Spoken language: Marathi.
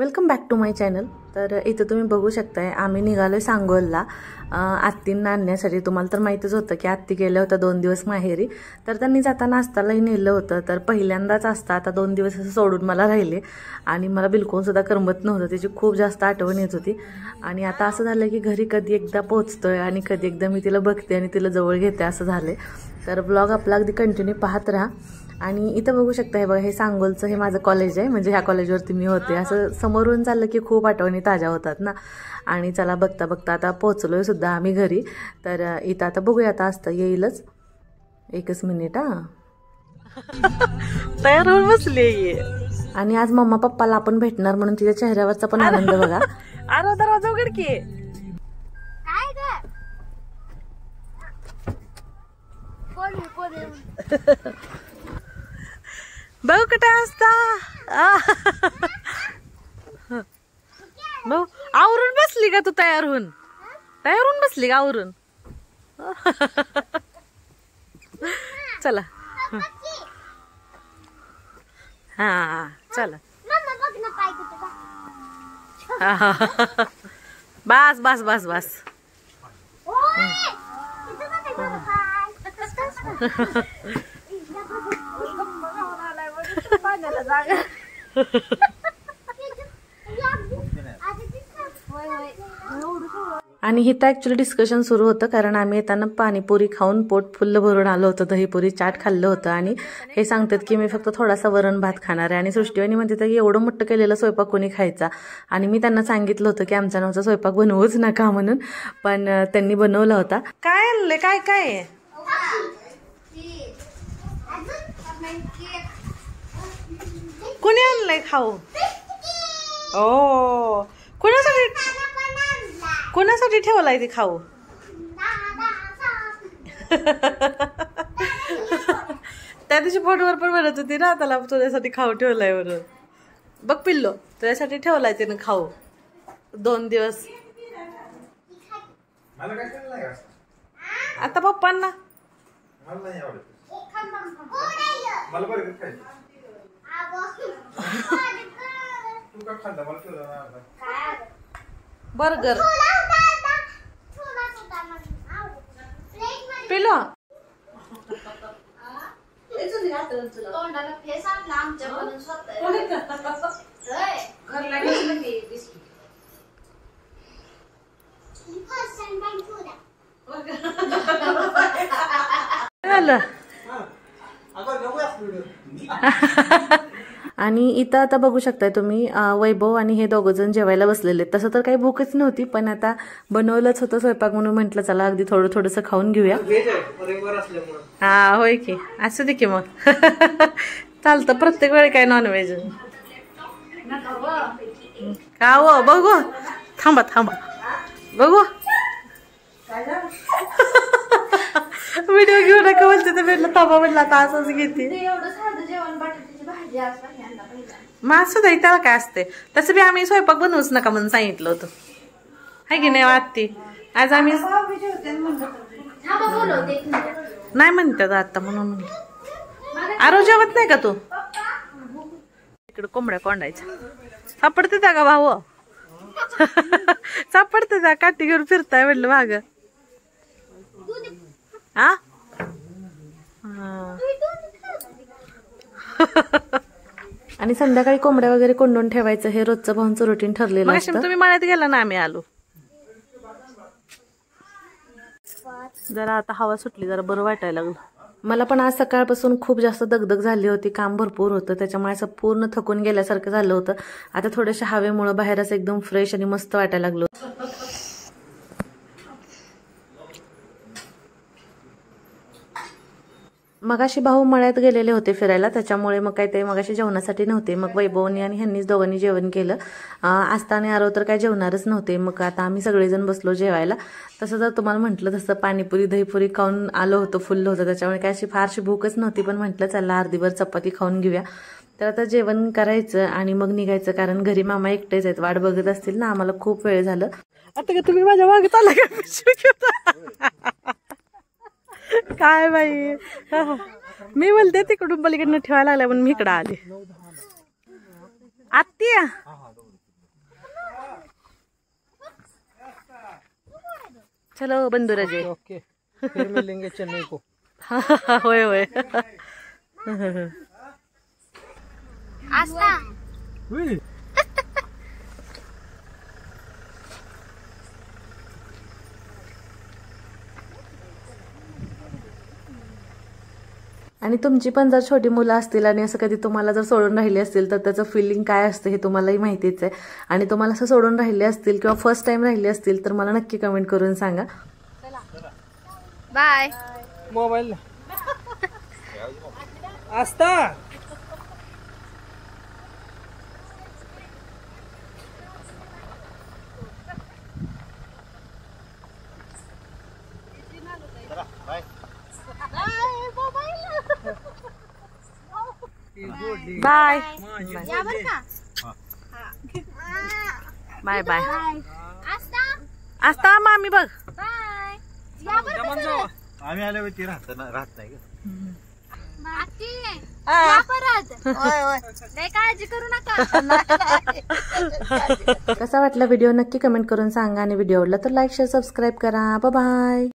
Welcome back to my channel. तर इथं तुम्ही बघू शकताय आम्ही निघालोय सांगोलला आत्तींना आणण्यासाठी। तुम्हाला तर माहितीच होतं की आत्ती गेल्या होत्या 2 दिवस माहेरी, तर त्यांनी जाताना असतालाही नेलं होतं। तर पहिल्यांदाच असता आता 2 दिवस असं सोडून मला राहिले आणि मला बिलकुल सुद्धा करमत नव्हतं, त्याची खूप जास्त आठवण येत होती। आणि आता असं झालं की घरी कधी एकदा पोहोचतोय आणि कधी एकदा मी तिला बघते आणि तिला जवळ घेते असं झाले। तर ब्लॉग आपला अगदी कंटिन्यू पाहत राहा। आणि इथं बघू शकता हे बघा, हे सांगोलचं हे माझं कॉलेज आहे, म्हणजे ह्या कॉलेजवरती मी होते। असं समोरून चाललं की खूप आठवणी ताज्या होतात ना। आणि चला बघता बघता आता पोहोचलोय सुद्धा आम्ही घरी। तर इथं आता बघूया, आता असतं येईलच, एकच मिनिट तयार होऊन बसली। आणि आज मम्मा पप्पाला आपण भेटणार म्हणून तिच्या चेहऱ्यावरचा पण आनंद बघा। अरे दरवाजा उघड की। भाऊ कुठे असता? भाऊ आवरून बसली का तू? तयार होऊन बसली का आवरून? चला हा चला। बस बस बस बस। आणि इथं ऍक्च्युअली डिस्कशन सुरू होतं, कारण आम्ही येताना पाणीपुरी खाऊन पोट फुल्ल भरून आलो होतं, दहीपुरी चाट खाल्लं होतं। आणि हे सांगतात की मी फक्त थोडासा वरण भात खाणार आहे। आणि सृष्टीवाणी म्हणते की एवढं मोठं केलेलं स्वयंपाक कोणी खायचा? आणि मी त्यांना सांगितलं होतं की आमच्या नावचा स्वयंपाक बनवूच नका म्हणून, पण त्यांनी बनवला होता। काय आणलंय? काय काय कोणी आणलंय खाऊ? ओ कोणासाठी ठेवलाय ते खाऊ? त्या दिवशी फोटोवर पण म्हणत होती ना त्याला तुझ्यासाठी खाऊ ठेवलाय बरोबर। बघ पिल्लो, तुझ्यासाठी ठेवलाय त्यानं खाऊ 2 दिवस। आता पप्पांना बर्गर पिलो आणि इथं आता बघू शकताय तुम्ही वैभव आणि हे दोघंजण जेवायला बसलेले। तसं तर काही भूकच नव्हती, पण आता बनवलंच होतं स्वयंपाक म्हणून म्हटलं चला अगदी थोडंसं खाऊन घेऊया। हा होय की, असं दे की मग। चालतं प्रत्येक वेळी काय नॉनव्हेज का हो? बघू थांबा बघू व्हिडिओ घेऊ नका बोलते तर भेटलं थांबा म्हटलं आता असंच घेते। मग सुद्धा त्याला काय असते, तसं बी आम्ही स्वयंपाक बनवूच नका म्हणून सांगितलं होतं, हाय की नाही आत्ती? आज आम्ही नाही म्हणतात आता म्हणून म्हणलं। आरो जेवत नाही का तू? इकडे कोंबड्या कोंडायच्या सापडते त्या का भाऊ? सापडते त्या काठी घेऊन फिरताय म्हटलं माग। हा आणि संध्याकाळी कोंबड्या वगैरे कोंडून ठेवायचं हे रोजचं भाऊंचं रुटीन ठरलेलं असतं। तुम्ही मळ्यात गेला ना, आम्ही आलो जरा, आता हवा सुटली जरा बरं वाटायला लागलं मला। पण आज सकाळपासून खूप जास्त दगदग झाली होती, काम भरपूर होतं, त्याच्यामुळे असं पूर्ण थकून गेल्यासारखं झालं होतं। आता थोड्याशा हवेमुळे बाहेर असं एकदम फ्रेश आणि मस्त वाटायला लागलं। मगाशी भाऊ मळ्यात गेलेले होते फिरायला, त्याच्यामुळे मग काय ते मगाशी जेवणासाठी नव्हते। मग वैभवनी आणि ह्यांनीच दोघांनी जेवण केलं। आस्ताने आरो तर काय जेवणारच नव्हते। मग आता आम्ही सगळेजण बसलो जेवायला। तसं जर तुम्हाला म्हटलं तसं पाणीपुरी दहीपुरी खाऊन आलो होतो, फुल्ल होतं, त्याच्यामुळे काय अशी फारशी भूकच नव्हती। पण म्हटलं चला अर्धीभर चपाती खाऊन घेऊया। तर आता जेवण करायचं आणि मग निघायचं, कारण घरी मामा एकटेच आहेत, वाट बघत असतील ना, आम्हाला खूप वेळ झालं। आता का तुम्ही माझ्या मागे चालला का? काय बाई मी बोलते तिकडून पलीकडनं ठेवायला लागल्या पण मी इकडं आले। आत्या चलो बंधुराजे. ओके फिर मिलेंगे चेन्नई को. होय होय. आस्था आणि तुमची पण जर छोटी मुलं असतील आणि असं कधी तुम्हाला जर सोडून राहिली असतील तर त्याचं फिलिंग काय असतं हे तुम्हालाही माहितीच आहे. आणि तुम्हाला असं सोडून राहिले असतील किंवा फर्स्ट टाइम राहिले असतील तर मला नक्की कमेंट करून सांगा. बाय. मोबाईल आस्था. बाय या बरं का. Bye bye. आस्था आस्था मामी बघ. बाय. या बरं का. आम्ही आल्यावर ती राहत नाही आत्ती या परत. लय काळजी करू नका. कसा वाटला व्हिडिओ नक्की कमेंट करून सांगा आणि व्हिडिओ आवडला तर लाईक शेअर सबस्क्राईब करा. Bye bye.